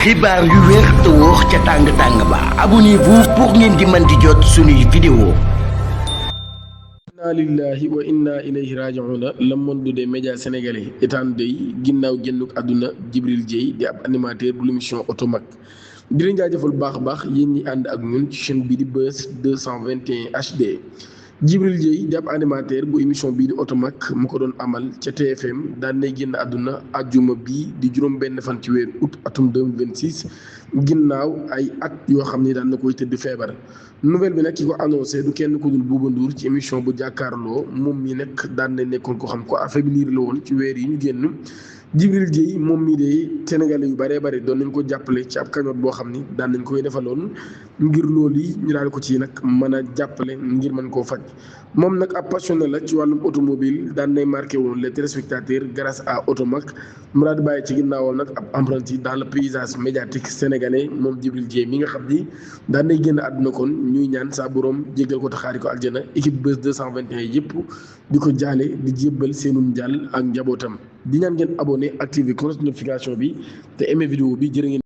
xibaar yu wér te wóor ca tàng-tàng ba abonnez-vous pour ngeen di mën di jot suñuy vidéo. inna lillahi wa inna ilayhi raji'una le monde des médias sénégalais étant dey ginnaaw génnuk àdduna Djibril Dieye di ab animateur bu l'émission Automac di leen jaajëfal bu baax a baax yéen ñi ànd ak ñun ci chaîne bii di Buzz 221 HD. Djibril Dieye di ab animateur bu émission bii di Automac mu ko doon amal ca TFM daan nay génn àdduna àjjuma bii di juróom-benn fan ci weeru août atum 2026 ginnaaw ay at yoo xam ni daan na koy tëdd feebar. nouvelle bi nag ki ko annoncé du kenn ku dul Bouba Ndour ci émission bu jàkkaarloo moom mi nag daan na nekkoon ko xam ko affaiblir la woon ci weer yi ñu génn. Djibril Dieye moom mii de Sénégalais yu bëree bëri doon nañ ko jàppale ci ab cagnotte boo xam ni daan nañ koy defaloon ngir loolu yi ñu daal ko ci nag mën a jàppale ngir mën koo faj moom nag ab passionné la ci wàllum automobile daan nay marqué woon les téléspectateurs grâce à Automac mu daal di bàyyi ci ginnaawam nag ab empreinte dans le paysage médiatique sénégalais moom Djibril Dieye mi nga xam ni daan nay génn àdduna kon ñuy ñaan saa borom jéggal ko taxaari ko aljana équipe Buzz 221 yëpp di ko jaale di jébbal seenum jàll ak njabootam di ñaan ngeen abonné activer cloche notification bi te aimé vidéo bi jërë ngeen